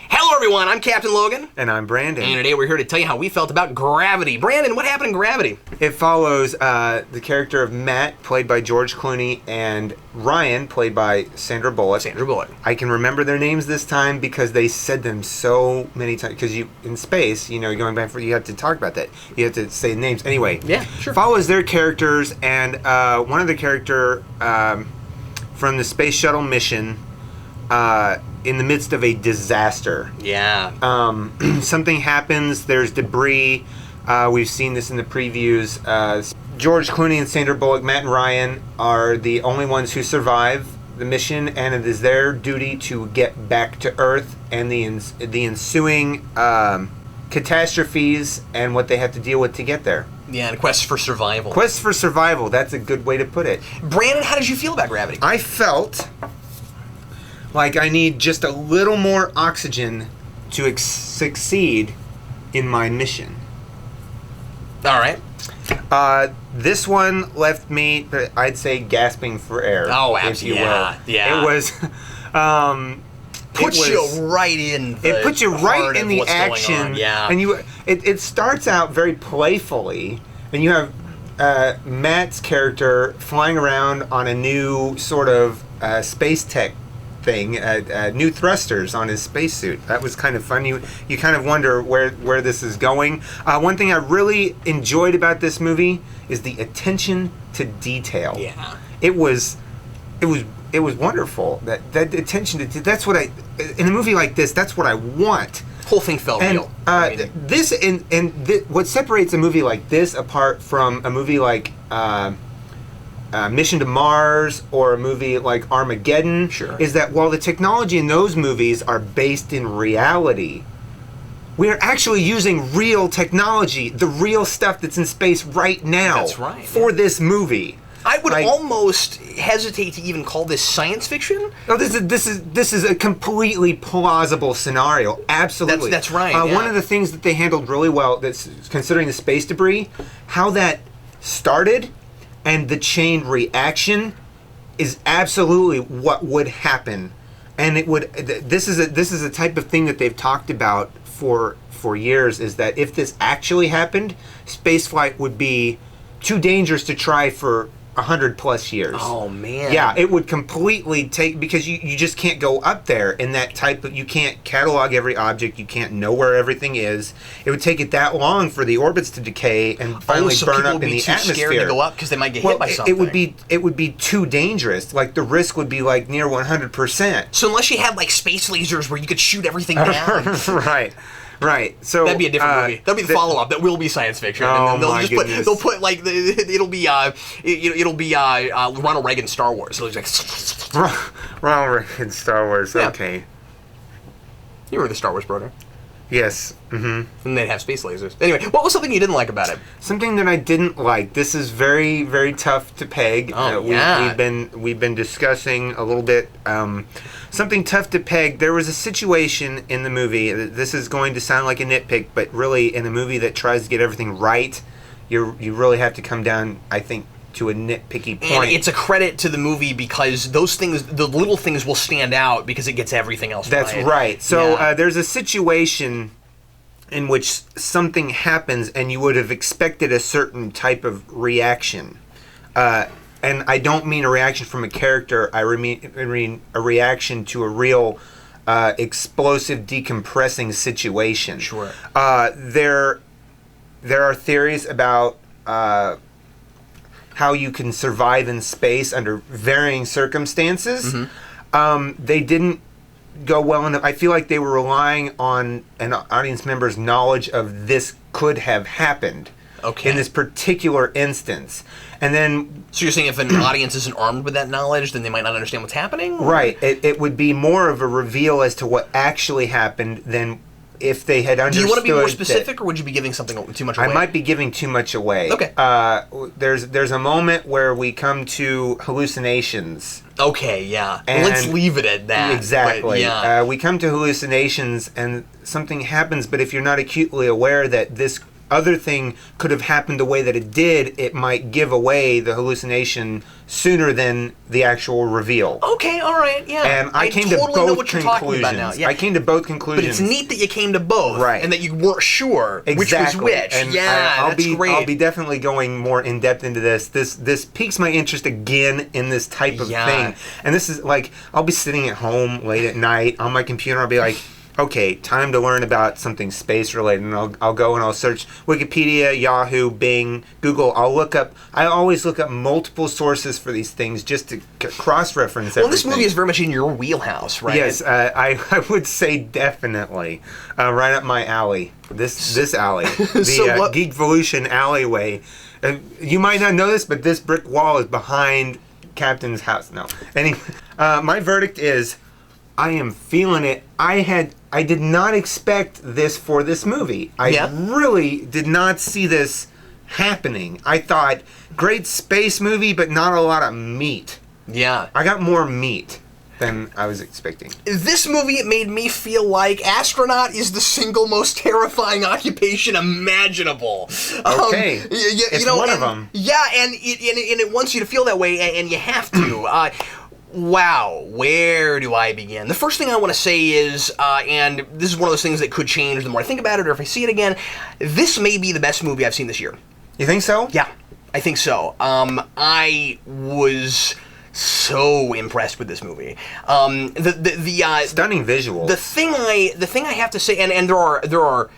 Hello everyone, I'm Captain Logan. And I'm Brandon. And today we're here to tell you how we felt about Gravity. Brandon, what happened in Gravity? It follows the character of Matt, played by George Clooney, and Ryan, played by Sandra Bullock. I can remember their names this time because they said them so many times. Because you, in space, you know, going back for, you have to talk about that. You have to say names. Anyway, yeah, sure. Follows their characters, and one of the character from the space shuttle mission in the midst of a disaster. Yeah. Something happens, there's debris. We've seen this in the previews. George Clooney and Sandra Bullock, Matt and Ryan, are the only ones who survive the mission, and it is their duty to get back to Earth and the ensuing catastrophes and what they have to deal with to get there. Yeah, and quest for survival. Quest for survival, that's a good way to put it. Brandon, how did you feel about Gravity? I felt like I need just a little more oxygen to succeed in my mission. All right. This one left me, I'd say, gasping for air. Oh, absolutely. Yeah. It was... puts you right in the It puts you right in the action. Yeah. And it starts out very playfully, and you have Matt's character flying around on a new sort of space tech thing, new thrusters on his spacesuit. That was kind of fun. You kind of wonder where this is going. One thing I really enjoyed about this movie is the attention to detail. Yeah. It was wonderful. That attention to that's what in a movie like this, that's what I want. Whole thing felt real. What separates a movie like this apart from a movie like Mission to Mars or a movie like Armageddon, sure, is that while the technology in those movies are based in reality, we are actually using real technology, the real stuff that's in space right now. That's right. For this movie. I would almost hesitate to even call this science fiction. No, this is a completely plausible scenario. Absolutely. That's right. One of the things that they handled really well, that's considering the space debris, how that started and the chain reaction is absolutely what would happen. And it would. This is a type of thing that they've talked about for years. Is that if this actually happened, spaceflight would be too dangerous to try for 100+ years. Oh man. Yeah, it would completely take, because you just can't go up there in that type of, you can't catalog every object, you can't know where everything is. It would take it that long for the orbits to decay and finally burn up in the atmosphere. People would be too scared to go up because they might get hit by something. It would be too dangerous. Like the risk would be like near 100%. So unless you had like space lasers where you could shoot everything down. Right. So that'd be a different movie. That'll be the follow-up. That will be science fiction. Oh, and then my goodness. They'll put like it'll be Ronald Reagan Star Wars. So it's like Ronald Reagan Star Wars. Yeah. Okay. You were the Star Wars brother. Yes. Mm-hmm. And they'd have space lasers. Anyway, what was something you didn't like about it? Something that I didn't like. This is very, very tough to peg. We've been discussing a little bit. Something tough to peg. There was a situation in the movie. This is going to sound like a nitpick, but really, in a movie that tries to get everything right, you really have to come down, I think, to a nitpicky point. And it's a credit to the movie because those things, the little things, will stand out because it gets everything else right. That's right. So there's a situation in which something happens and you would have expected a certain type of reaction. And I don't mean a reaction from a character, I mean a reaction to a real explosive, decompressing situation. Sure. There are theories about how you can survive in space under varying circumstances. Mm-hmm. They didn't go well enough. I feel like they were relying on an audience member's knowledge of this could have happened. Okay. In this particular instance. And then... So you're saying if an audience isn't armed with that knowledge, then they might not understand what's happening? Right. It would be more of a reveal as to what actually happened than if they had understood. Do you want to be more that- specific, or would you be giving something too much away? I might be giving too much away. Okay. There's a moment where we come to hallucinations. Okay, yeah. And Let's leave it at that. Exactly. But, yeah. We come to hallucinations and something happens, but if you're not acutely aware that this other thing could have happened the way that it did, it might give away the hallucination sooner than the actual reveal. Okay, all right, yeah. And I came totally to know both what you're talking about conclusions. now. Yeah. I came to both But conclusions. it's neat that you came to both, Right. and that you weren't sure Exactly. which was which. And Yeah, I'll that's be, great. I'll be definitely going more in depth into this. This piques my interest again in this type of Yeah. thing. And this is like, I'll be sitting at home late at night on my computer. I'll be like, okay, time to learn about something space related, and I'll go and I'll search Wikipedia, Yahoo, Bing, Google. I always look up multiple sources for these things just to cross-reference everything. Well, this movie is very much in your wheelhouse, right? Yes, I would say definitely right up my alley. This alley, the So what- Geekvolution alleyway. You might not know this, but this brick wall is behind Captain's house. No, anyway, my verdict is, I am feeling it. I did not expect this for this movie. I really did not see this happening. I thought, great space movie, but not a lot of meat. Yeah. I got more meat than I was expecting. This movie made me feel like astronaut is the single most terrifying occupation imaginable. Okay. It's one of them. Yeah, and it wants you to feel that way, and you have to. Wow, where do I begin? The first thing I want to say is, and this is one of those things that could change the more I think about it, or if I see it again, this may be the best movie I've seen this year. You think so? Yeah, I think so. I was so impressed with this movie. The Stunning visuals. the thing I have to say, and there are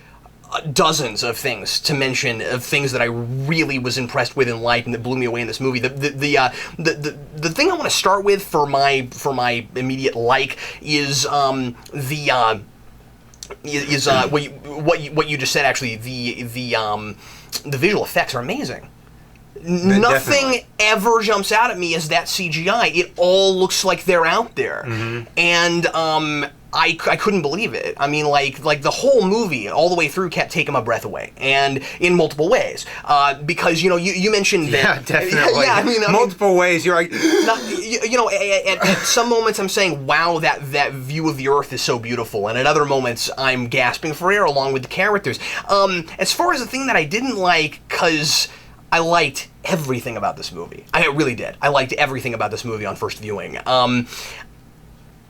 dozens of things to mention, of things that I really was impressed with and liked and that blew me away in this movie. The thing I want to start with for my immediate like is what you just said. Actually, the visual effects are amazing. Nothing Definitely. ever jumps out at me as that CGI. It all looks like they're out there, and I couldn't believe it. I mean, like the whole movie, all the way through, kept taking my breath away, and in multiple ways. Because you mentioned that. Yeah, definitely. Yeah, I mean, multiple ways. You're like, at some moments I'm saying, wow, that view of the Earth is so beautiful, and at other moments I'm gasping for air along with the characters. As far as the thing that I didn't like, because I liked everything about this movie. I really did. I liked everything about this movie on first viewing.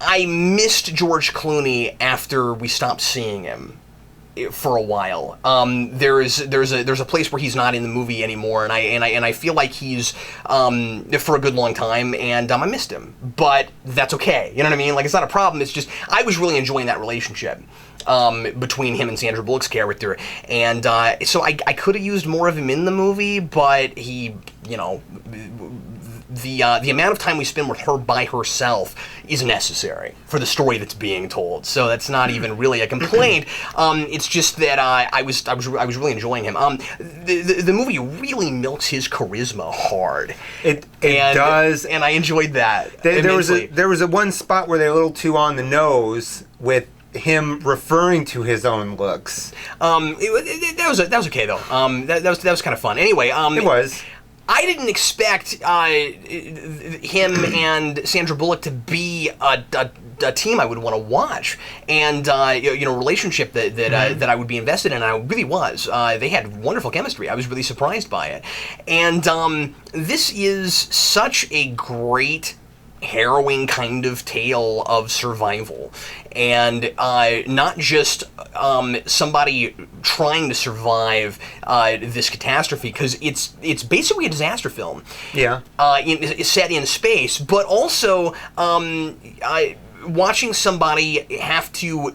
I missed George Clooney after we stopped seeing him for a while. There's a place where he's not in the movie anymore, and I feel like he's for a good long time, and I missed him. But that's okay. You know what I mean? Like, it's not a problem. It's just I was really enjoying that relationship between him and Sandra Bullock's character, and so I could have used more of him in the movie, but he, the amount of time we spend with her by herself is necessary for the story that's being told. So that's not even really a complaint. It's just that I was really enjoying him. The movie really milks his charisma hard. It does, and I enjoed that. There was a one spot where they're a little too on the nose with him referring to his own looks. That was okay though. That was kind of fun. Anyway, It was. I didn't expect him and Sandra Bullock to be a team I would want to watch, and relationship that I would be invested in. And I really was. They had wonderful chemistry. I was really surprised by it, and this is such a great, harrowing kind of tale of survival, and not just somebody trying to survive this catastrophe, because it's basically a disaster film. Yeah. Set in space, but also watching somebody have to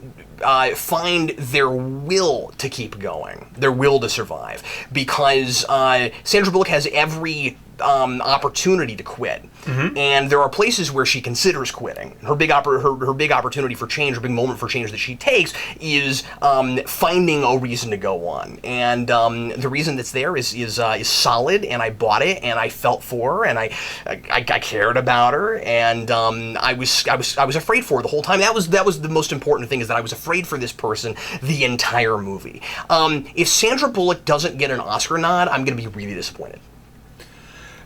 find their will to keep going, their will to survive, because Sandra Bullock has every opportunity to quit, and there are places where she considers quitting. Her big opportunity for change, her big moment for change that she takes is finding a reason to go on, and the reason that's there is solid, and I bought it, and I felt for her, and I cared about her, and I was afraid for her the whole time. That was the most important thing, is that I was afraid for this person the entire movie. If Sandra Bullock doesn't get an Oscar nod, I'm going to be really disappointed.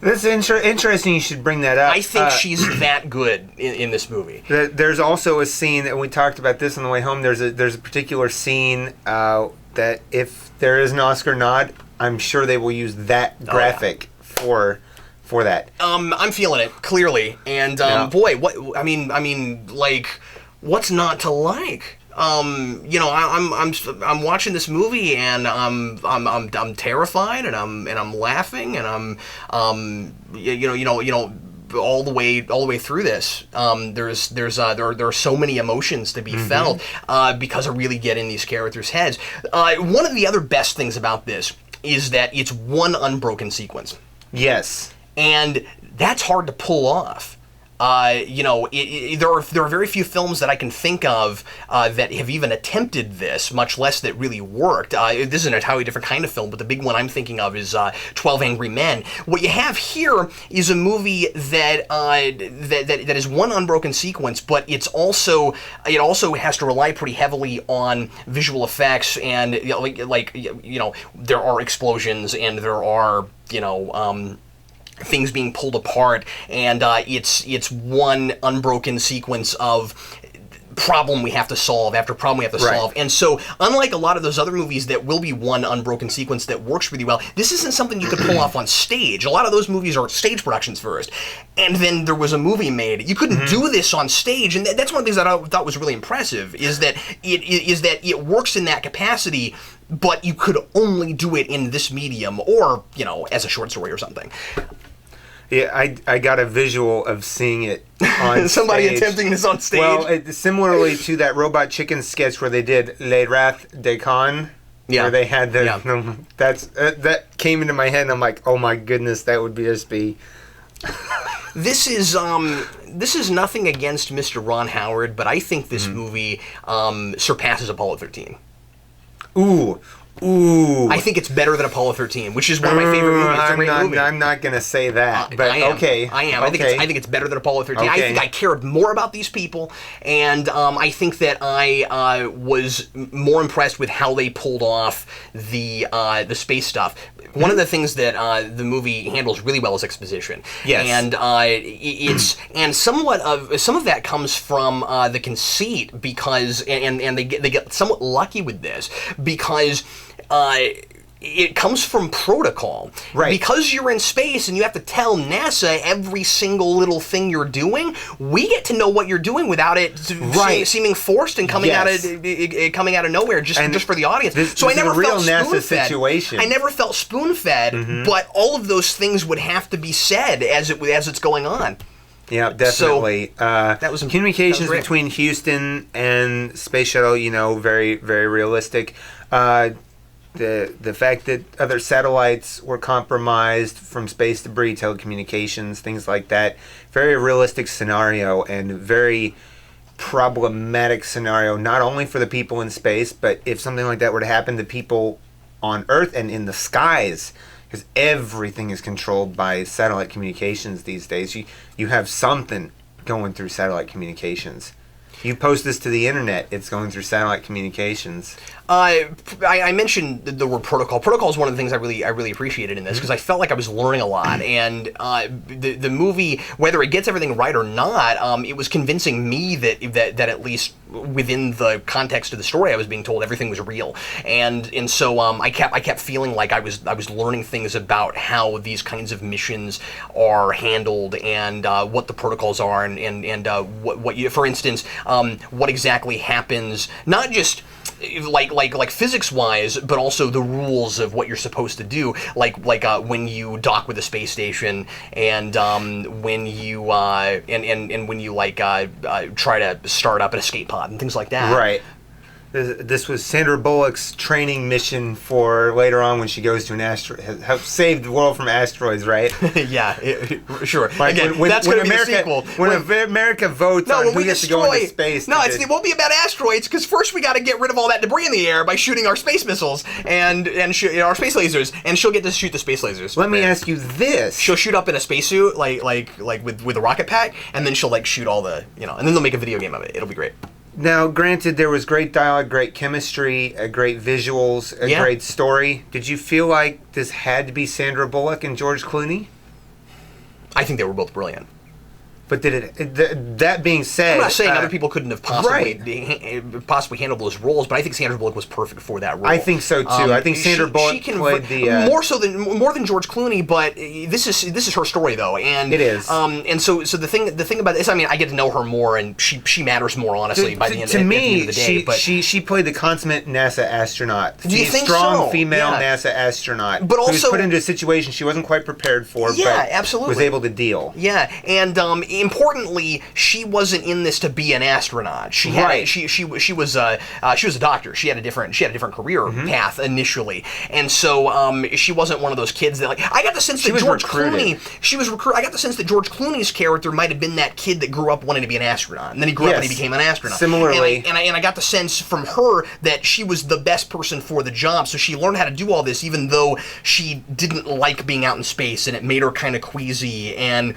That's interesting you should bring that up. I think she's that good in this movie. There's also a scene, and we talked about this on the way home, there's a particular scene that if there is an Oscar nod, I'm sure they will use that graphic for that. I'm feeling it, clearly. And boy, what I mean, like, what's not to like? I'm watching this movie, and I'm terrified, and I'm laughing, and I'm all the way through this. There are so many emotions to be felt because I really get in these characters' heads. One of the other best things about this is that it's one unbroken sequence. Yes, and that's hard to pull off. There are very few films that I can think of that have even attempted this, much less that really worked. This is an entirely different kind of film, but the big one I'm thinking of is 12 Angry Men. What you have here is a movie that is one unbroken sequence, but it also has to rely pretty heavily on visual effects, and there are explosions, and there are things being pulled apart, and it's one unbroken sequence of problem we have to solve after problem we have to solve. And so, unlike a lot of those other movies that will be one unbroken sequence that works really well, this isn't something you could pull off on stage. A lot of those movies are stage productions first, and then there was a movie made. You couldn't do this on stage, and that's one of the things that I thought was really impressive, is that it works in that capacity, but you could only do it in this medium, or as a short story or something. Yeah, I got a visual of seeing it on somebody stage. Attempting this on stage. Well, similarly to that Robot Chicken sketch where they did Les Wrath des Cons, where they had the that came into my head, and I'm like, oh my goodness, that would just be. This is nothing against Mr. Ron Howard, but I think this movie surpasses Apollo 13. Ooh. I think it's better than Apollo 13, which is one of my favorite movies. It's a great movie. I'm not going to say that, but I am. okay. I am. Okay. I think it's better than Apollo 13. Okay. I think I cared more about these people, and I think that I was more impressed with how they pulled off the space stuff. One of the things that the movie handles really well is exposition. Yes. And some of that comes from the conceit, because and they get somewhat lucky with this, because it comes from protocol. Right. Because you're in space and you have to tell NASA every single little thing you're doing, we get to know what you're doing without it seeming forced and coming out of nowhere just for the audience. So I never felt spoon-fed. Situation. I never felt spoon-fed, but all of those things would have to be said as it's going on. Yeah, definitely. So, that was communications between Houston and Space Shuttle. Very, very realistic. The fact that other satellites were compromised from space debris, telecommunications, things like that. Very realistic scenario, and very problematic scenario, not only for the people in space, but if something like that were to happen to people on Earth and in the skies, because everything is controlled by satellite communications these days. You have something going through satellite communications. You post this to the internet, it's going through satellite communications. I mentioned the word protocol. Protocol is one of the things I really appreciated in this, because I felt like I was learning a lot, and the movie, whether it gets everything right or not, it was convincing me that at least within the context of the story I was being told, everything was real, and so I kept feeling like I was learning things about how these kinds of missions are handled, and what the protocols are, and what you, for instance, what exactly happens, not just like physics-wise, but also the rules of what you're supposed to do, like when you dock with a space station, and when you and when you try to start up an escape pod and things like that. Right. this was Sandra Bullock's training mission for later on when she goes to an asteroid, help save the world from asteroids, right? Yeah, sure. Like Again, when that's going to be America, the sequel. When America votes on who gets to go into space. No, it won't be about asteroids, because first we got to get rid of all that debris in the air by shooting our space missiles and our space lasers, and she'll get to shoot the space lasers. Let me ask you this. She'll shoot up in a spacesuit, like with a rocket pack, and then she'll like shoot all the, and then they'll make a video game of it. It'll be great. Now, granted, there was great dialogue, great chemistry, great visuals, a great story. Did you feel like this had to be Sandra Bullock and George Clooney? I think they were both brilliant. But that being said... I'm not saying other people couldn't have possibly handled those roles, but I think Sandra Bullock was perfect for that role. I think so, too. I think Sandra Bullock played the... More than George Clooney, but this is her story, though. And it is. And so the thing about this, I mean, I get to know her more, and she matters more, honestly, by the end of the day. But she played the consummate NASA astronaut. Do you think strong female NASA astronaut. But also... who was put into a situation she wasn't quite prepared for, but absolutely. was able to deal. Yeah, and importantly, she wasn't in this to be an astronaut. She had she was a doctor. She had a different career path initially, and so she wasn't one of those kids that I got the sense that George Clooney. I got the sense that George Clooney's character might have been that kid that grew up wanting to be an astronaut, and then he grew up and he became an astronaut. Similarly, and I got the sense from her that she was the best person for the job, so she learned how to do all this, even though she didn't like being out in space, and it made her kind of queasy. And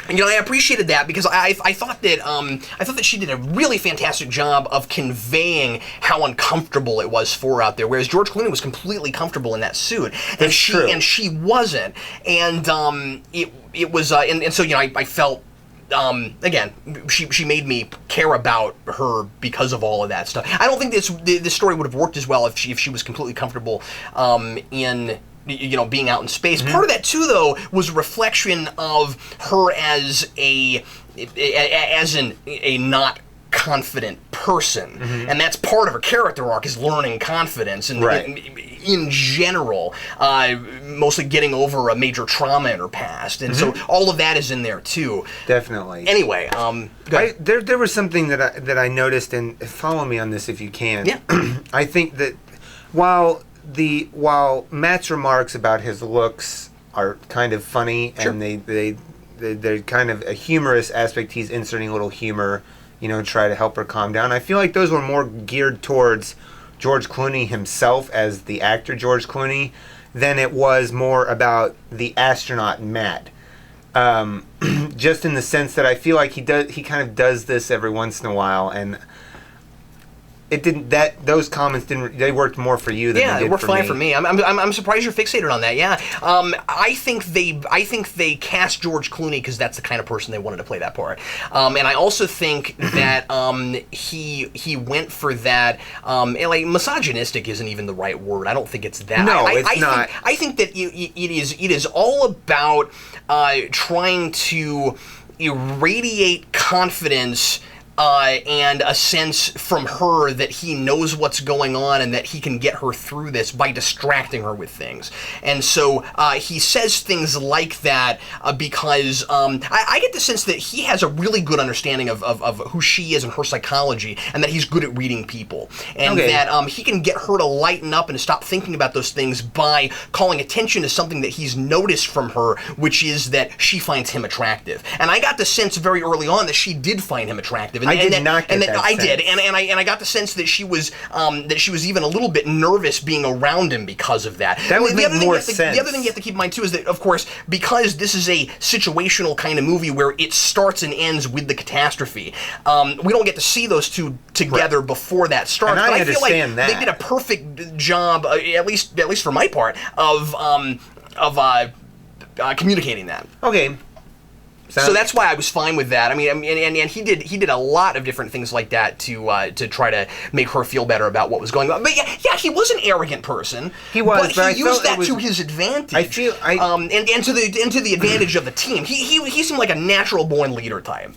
I appreciated that because I thought that she did a really fantastic job of conveying how uncomfortable it was for her out there. Whereas George Clooney was completely comfortable in that suit, and she wasn't. And it was and so I felt. Again, she made me care about her because of all of that stuff. I don't think this story would have worked as well if she was completely comfortable in being out in space. Part of that too, though, was a reflection of her as a not confident person, and that's part of her character arc, is learning confidence and in general, mostly getting over a major trauma in her past, and so all of that is in there too. Definitely. Anyway, there was something that I noticed, and follow me on this if you can. Yeah. I think that while Matt's remarks about his looks are kind of funny, and they're kind of a humorous aspect, he's inserting a little humor, try to help her calm down. I feel like those were more geared towards George Clooney himself as the actor George Clooney than it was more about the astronaut Matt. Just in the sense that I feel like he kind of does this every once in a while, and those comments they worked more for you than they did for me. Yeah, it worked fine for me. I'm surprised you're fixated on that. Yeah, I think they cast George Clooney because that's the kind of person they wanted to play that part. And I also think that he went for that. Misogynistic isn't even the right word. I don't think it's that. No, it's not. I think that it is all about trying to irradiate confidence. And a sense from her that he knows what's going on and that he can get her through this by distracting her with things. And so he says things like that because I get the sense that he has a really good understanding of who she is and her psychology, and that he's good at reading people. And that he can get her to lighten up and to stop thinking about those things by calling attention to something that he's noticed from her, which is that she finds him attractive. And I got the sense very early on that she did find him attractive. I did not get that sense. I did, and I got the sense that she was even a little bit nervous being around him because of that. That would make more sense. The other thing you have to keep in mind too is that, of course, because this is a situational kind of movie where it starts and ends with the catastrophe, we don't get to see those two together before that starts. And but I feel like they did a perfect job, at least for my part, of communicating that. Okay. So that's why I was fine with that. I mean, and he did a lot of different things like that to try to make her feel better about what was going on. But yeah, he was an arrogant person. He was, but he used that to his advantage. I feel and to the advantage of the team. He seemed like a natural born leader type.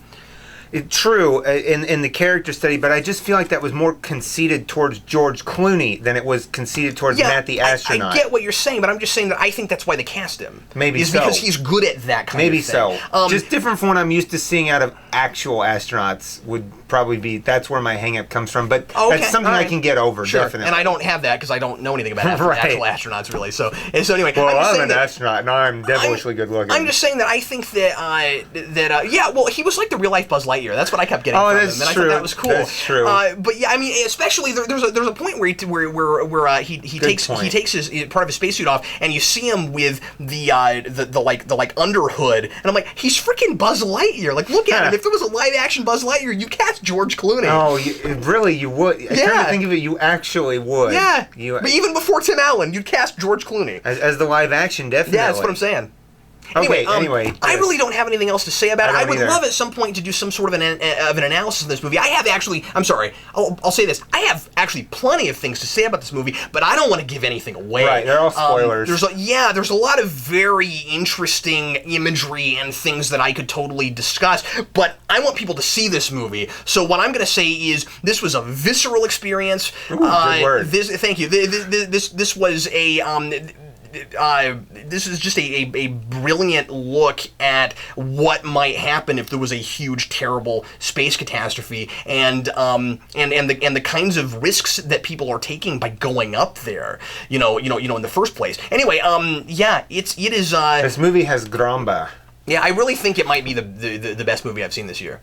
True in the character study, but I just feel like that was more conceded towards George Clooney than it was conceded towards Matt the astronaut. I get what you're saying, but I'm just saying that I think that's why they cast him. Maybe so. Because he's good at that kind of thing. Maybe so. Just different from what I'm used to seeing out of actual astronauts would probably be, that's where my hang-up comes from. But Okay, that's something all I right. can get over, Sure. definitely. And I don't have that because I don't know anything about Right. actual astronauts, really. So anyway, Well, I'm just I'm saying an that, astronaut, and I'm devilishly good looking. I'm just saying that I think that yeah, well, he was like the real life Buzz Lightyear. That's what I kept getting from him, and I thought that was cool. That's true. But yeah, I mean, especially there's a point where he takes his part of his spacesuit off, and you see him with the underhood, and I'm like, he's freaking Buzz Lightyear. Like, look at him. If there was a live action Buzz Lightyear, you cast George Clooney. Oh, you would. I come to think of it, you actually would. Yeah. But even before Tim Allen, you'd cast George Clooney. As the live action, definitely. Yeah, that's what I'm saying. Anyway, I really don't have anything else to say about it. I would either. love at some point to do some sort of an analysis of this movie. I have actually, I'm sorry, I'll say this. I have actually plenty of things to say about this movie, but I don't want to give anything away. Right, they're all spoilers. There's a lot of very interesting imagery and things that I could totally discuss, but I want people to see this movie. So what I'm going to say is this was a visceral experience. Ooh, good word. Thank you. This was a... this is just a brilliant look at what might happen if there was a huge, terrible space catastrophe, and the kinds of risks that people are taking by going up there. In the first place. Anyway, it is. This movie has gramba. Yeah, I really think it might be the best movie I've seen this year.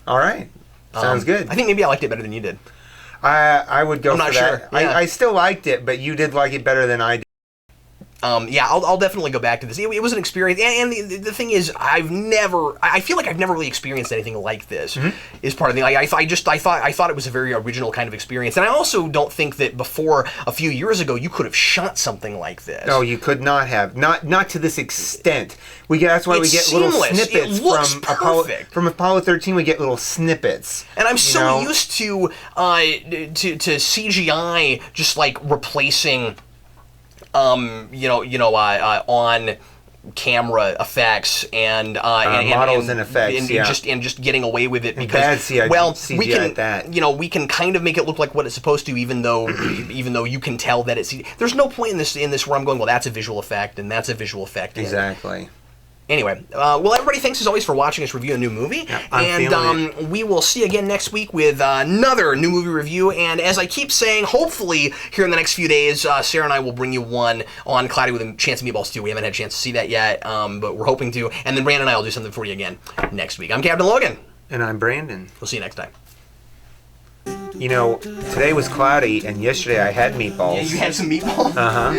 All right, sounds good. I think maybe I liked it better than you did. I would go I'm for not that. sure. Yeah. I still liked it, but you did like it better than I did. Yeah, I'll definitely go back to this. It was an experience, and the thing is, I feel like I've never really experienced anything like this. Mm-hmm. Is part of the thing. I thought it was a very original kind of experience, and I also don't think that before a few years ago you could have shot something like this. No, you could not have. Not to this extent. That's why we get seamless. Little snippets it looks from Apollo 13. We get little snippets, and I'm so used to CGI just like replacing. On camera effects and models and effects, and just getting away with it because CGI we can that. We can kind of make it look like what it's supposed to, even though you can tell that it's. There's no point in this where I'm going, well, that's a visual effect and that's a visual effect. Exactly. Anyway, well, everybody, thanks as always for watching us review a new movie. Yeah, and we will see you again next week with another new movie review. And as I keep saying, hopefully here in the next few days, Sarah and I will bring you one on Cloudy with a Chance of Meatballs 2. We haven't had a chance to see that yet, but we're hoping to. And then Brandon and I will do something for you again next week. I'm Captain Logan. And I'm Brandon. We'll see you next time. Today was cloudy, and yesterday I had meatballs. Yeah, you had some meatballs? Uh-huh.